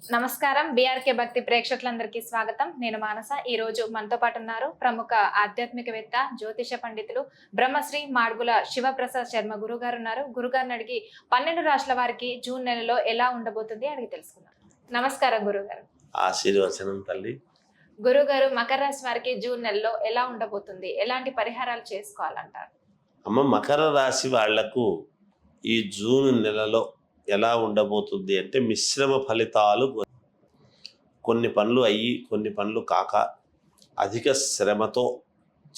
నమస్కారం. బీఆర్కే భక్తి ప్రేక్షకులందరికీ స్వాగతం. నేను మానస. ఈ రోజు మనతో పాటు ఉన్నారు ప్రముఖ ఆధ్యాత్మికవేత్త, జ్యోతిష పండితులు బ్రహ్మశ్రీ మాడుగుల శివప్రసాద్ శర్మ గురుగారు ఉన్నారు. గురుగారిని అడిగి 12 రాష్ట్రాల వారికి జూన్ నెలలో ఎలా ఉండబోతుంది అడిగి తెలుసుకుందాం. నమస్కారం గురుగారు. ఆశీర్వచనం తల్లి. గురుగారు, మకర రాశి వారికి జూన్ నెలలో ఎలా ఉండబోతుంది? ఎలాంటి పరిహారాలు చేసుకోవాలంటారు? అమ్మ, మకర రాశి వాళ్లకు ఈ జూన్ నెలలో ఎలా ఉండబోతుంది అంటే మిశ్రమ ఫలితాలు. కొన్ని పనులు అయ్యి కొన్ని పనులు కాక అధిక శ్రమతో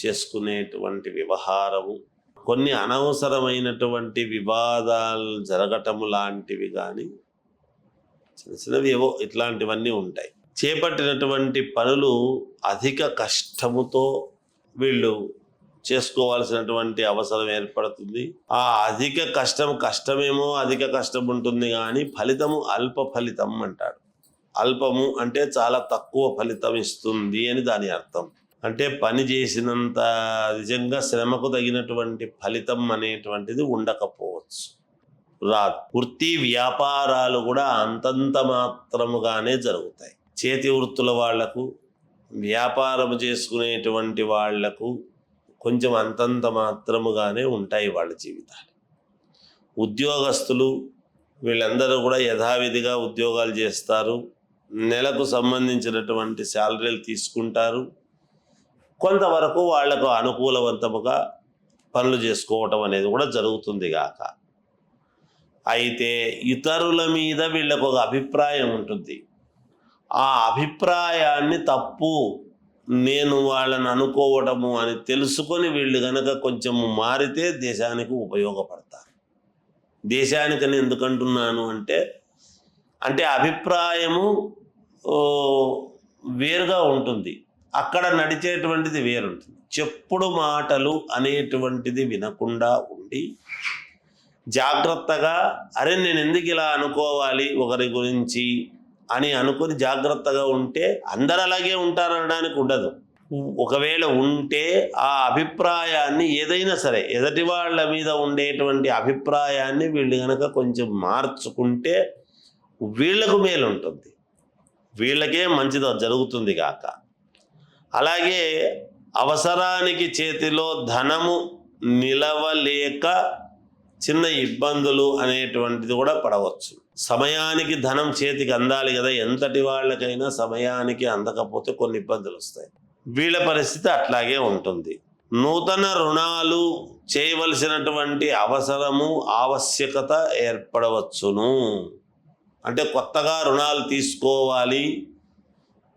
చేసుకునేటువంటి వ్యవహారము, కొన్ని అనవసరమైనటువంటి వివాదాలు జరగటం లాంటివి కానీ చిన్న చిన్నవి ఏవో ఇట్లాంటివన్నీ ఉంటాయి. చేపట్టినటువంటి పనులు అధిక కష్టముతో వీళ్ళు చేసుకోవాల్సినటువంటి అవసరం ఏర్పడుతుంది. ఆ అధిక కష్టమేమో అధిక కష్టం ఉంటుంది, కానీ ఫలితము అల్ప ఫలితం అంటాడు. అల్పము అంటే చాలా తక్కువ ఫలితం ఇస్తుంది అని దాని అర్థం. అంటే పని చేసినంత నిజంగా శ్రమకు తగినటువంటి ఫలితం అనేటువంటిది ఉండకపోవచ్చు, రాదు. వృత్తి వ్యాపారాలు కూడా అంతంత మాత్రముగానే జరుగుతాయి. చేతి వృత్తుల వాళ్లకు, వ్యాపారం చేసుకునేటువంటి వాళ్లకు కొంచెం అంతంత మాత్రముగానే ఉంటాయి వాళ్ళ జీవితాలు. ఉద్యోగస్తులు వీళ్ళందరూ కూడా యథావిధిగా ఉద్యోగాలు చేస్తారు. నెలకు సంబంధించినటువంటి శాలరీలు తీసుకుంటారు. కొంతవరకు వాళ్లకు అనుకూలవంతముగా పనులు చేసుకోవటం అనేది కూడా జరుగుతుంది గాక. అయితే ఇతరుల మీద వీళ్ళకు ఒక అభిప్రాయం ఉంటుంది. ఆ అభిప్రాయాన్ని తప్పు, నేను వాళ్ళని అనుకోవటము అని తెలుసుకొని వీళ్ళు కనుక కొంచెం మారితే దేశానికి ఉపయోగపడతారు. దేశానికని ఎందుకంటున్నాను అంటే అభిప్రాయము వేరుగా ఉంటుంది, అక్కడ నడిచేటువంటిది వేరుంటుంది. చెప్పుడు మాటలు అనేటువంటిది వినకుండా ఉండి జాగ్రత్తగా, అరే నేను ఎందుకు ఇలా అనుకోవాలి ఒకరి గురించి అని అనుకుని జాగ్రత్తగా ఉంటే అందరు అలాగే ఉంటారనడానికి ఉండదు. ఒకవేళ ఉంటే ఆ అభిప్రాయాన్ని ఏదైనా సరే, ఎదుటి వాళ్ళ మీద ఉండేటువంటి అభిప్రాయాన్ని వీళ్ళు కనుక కొంచెం మార్చుకుంటే వీళ్లకు మేలు ఉంటుంది, వీళ్ళకే మంచిది జరుగుతుంది కాక. అలాగే అవసరానికి చేతిలో ధనము నిలవలేక చిన్న ఇబ్బందులు అనేటువంటిది కూడా పడవచ్చు. సమయానికి ధనం చేతికి అందాలి కదా, ఎంతటి వాళ్ళకైనా సమయానికి అందకపోతే కొన్ని ఇబ్బందులు వస్తాయి. వీళ్ళ పరిస్థితి అట్లాగే ఉంటుంది. నూతన రుణాలు చేయవలసినటువంటి అవసరము, ఆవశ్యకత ఏర్పడవచ్చును. అంటే కొత్తగా రుణాలు తీసుకోవాలి,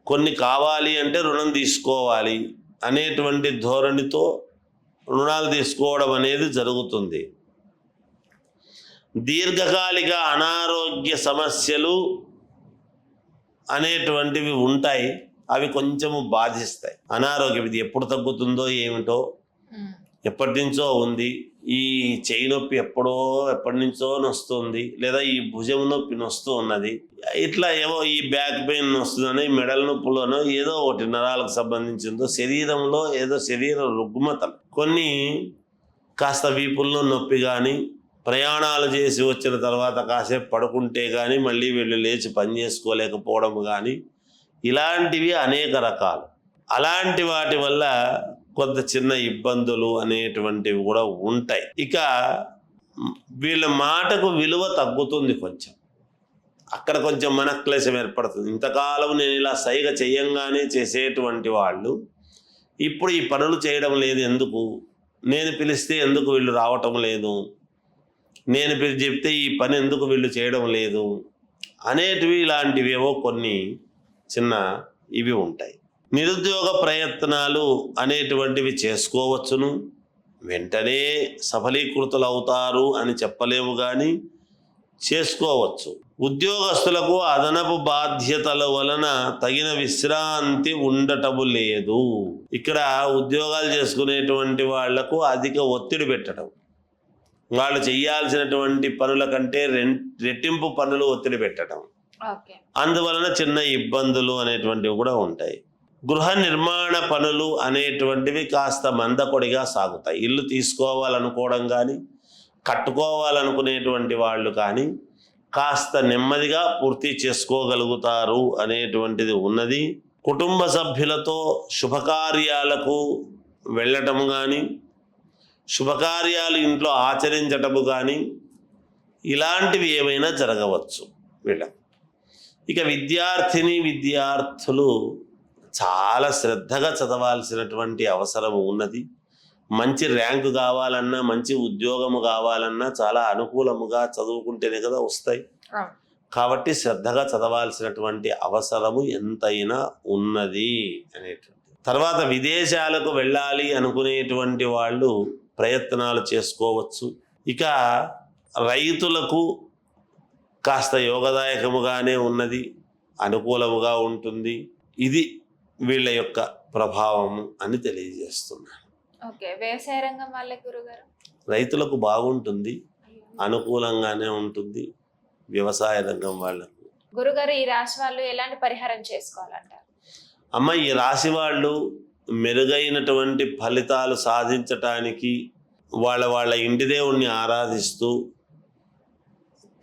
కొన్ని కావాలి అంటే రుణం తీసుకోవాలి అనేటువంటి ధోరణితో రుణాలు తీసుకోవడం అనేది జరుగుతుంది. దీర్ఘకాలిక అనారోగ్య సమస్యలు అనేటువంటివి ఉంటాయి, అవి కొంచెము బాధిస్తాయి. అనారోగ్యం ఇది ఎప్పుడు తగ్గుతుందో ఏమిటో, ఎప్పటి నుంచో ఉంది. ఈ చెయ్యి నొప్పి ఎప్పటి నుంచో నొస్తుంది, లేదా ఈ భుజం నొప్పి నొస్తూ ఉన్నది, ఇట్లా ఏవో ఈ బ్యాక్ పెయిన్ వస్తుందని, మెడల నొప్పులోనో ఏదో ఒకటి నరాలకు సంబంధించిందో, శరీరంలో ఏదో శరీర రుగ్మతలు, కొన్ని కాస్త వీపుల్లో నొప్పి కానీ, ప్రయాణాలు చేసి వచ్చిన తర్వాత కాసేపు పడుకుంటే కానీ మళ్ళీ వీళ్ళు లేచి పని చేసుకోలేకపోవడం కానీ, ఇలాంటివి అనేక రకాలు. అలాంటి వాటి వల్ల కొంత చిన్న ఇబ్బందులు అనేటువంటివి కూడా ఉంటాయి. ఇక వీళ్ళ మాటకు విలువ తగ్గుతుంది కొంచెం, అక్కడ కొంచెం మనక్లేశం ఏర్పడుతుంది. ఇంతకాలం నేను ఇలా సైగ చెయ్యంగానే చేసేటువంటి వాళ్ళు ఇప్పుడు ఈ పనులు చేయడం లేదు, ఎందుకు, నేను పిలిస్తే ఎందుకు వీళ్ళు రావటం లేదు, నేను చెప్తే ఈ పని ఎందుకు వీళ్ళు చేయడం లేదు అనేటివి, ఇలాంటివేవో కొన్ని చిన్న ఇవి ఉంటాయి. నిరుద్యోగ ప్రయత్నాలు అనేటువంటివి చేసుకోవచ్చును, వెంటనే సఫలీకృతులు అవుతారు అని చెప్పలేము కానీ చేసుకోవచ్చు. ఉద్యోగస్తులకు అదనపు బాధ్యతల వలన తగిన విశ్రాంతి ఉండటము లేదు. ఇక్కడ ఉద్యోగాలు చేసుకునేటువంటి వాళ్లకు అధిక ఒత్తిడి పెట్టడం, వాళ్ళు చేయాల్సినటువంటి పనుల కంటే రెట్టింపు పనులు ఒత్తిడి పెట్టడం, అందువలన చిన్న ఇబ్బందులు అనేటువంటివి కూడా ఉంటాయి. గృహ నిర్మాణ పనులు అనేటువంటివి కాస్త మందకొడిగా సాగుతాయి. ఇల్లు తీసుకోవాలనుకోవడం కానీ, కట్టుకోవాలనుకునేటువంటి వాళ్ళు కానీ కాస్త నెమ్మదిగా పూర్తి చేసుకోగలుగుతారు అనేటువంటిది ఉన్నది. కుటుంబ సభ్యులతో శుభకార్యాలకు వెళ్ళటం కానీ, శుభకార్యాలు ఇంట్లో ఆచరించటము కానీ, ఇలాంటివి ఏమైనా జరగవచ్చు వీళ్ళకు. ఇక విద్యార్థులు చాలా శ్రద్ధగా చదవాల్సినటువంటి అవసరం ఉన్నది. మంచి ర్యాంకు కావాలన్నా, మంచి ఉద్యోగము కావాలన్నా చాలా అనుకూలముగా చదువుకుంటేనే కదా వస్తాయి. కాబట్టి శ్రద్ధగా చదవాల్సినటువంటి అవసరము ఎంతైనా ఉన్నది అనేటువంటి. తర్వాత విదేశాలకు వెళ్ళాలి అనుకునేటువంటి వాళ్ళు ప్రయత్నాలు చేసుకోవచ్చు. ఇక రైతులకు కాస్త యోగదాయకముగానే ఉన్నది, అనుకూలముగా ఉంటుంది. ఇది వీళ్ళ యొక్క ప్రభావము అని తెలియజేస్తున్నాను. ఓకే, వ్యవసాయ రంగం వాళ్ళే గురుగారు? రైతులకు బాగుంటుంది, అనుకూలంగానే ఉంటుంది. వ్యవసాయ రంగం వాళ్ళకు గురుగారు, ఈ రాశి వాళ్ళు ఎలాంటి పరిహారం చేసుకోవాలంటారు? అమ్మ, ఈ రాశి వాళ్ళు మెరుగైనటువంటి ఫలితాలు సాధించటానికి వాళ్ళ ఇంటి దేవుణ్ణి ఆరాధిస్తూ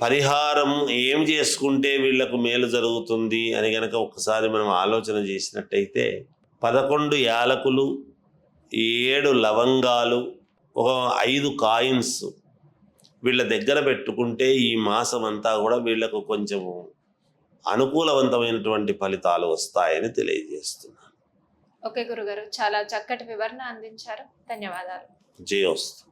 పరిహారం ఏం చేసుకుంటే వీళ్లకు మేలు జరుగుతుంది అని గనక ఒకసారి మనం ఆలోచన చేసినట్టయితే 11 యాలకులు, 7 లవంగాలు, ఒక 5 కాయిన్స్ వీళ్ళ దగ్గర పెట్టుకుంటే ఈ మాసం అంతా కూడా వీళ్లకు కొంచెము అనుకూలవంతమైనటువంటి ఫలితాలు వస్తాయని తెలియజేస్తున్నాను. ఓకే గురుగారు, చాలా చక్కటి వివరణ అందించారు. ధన్యవాదాలు. జయోస్తు.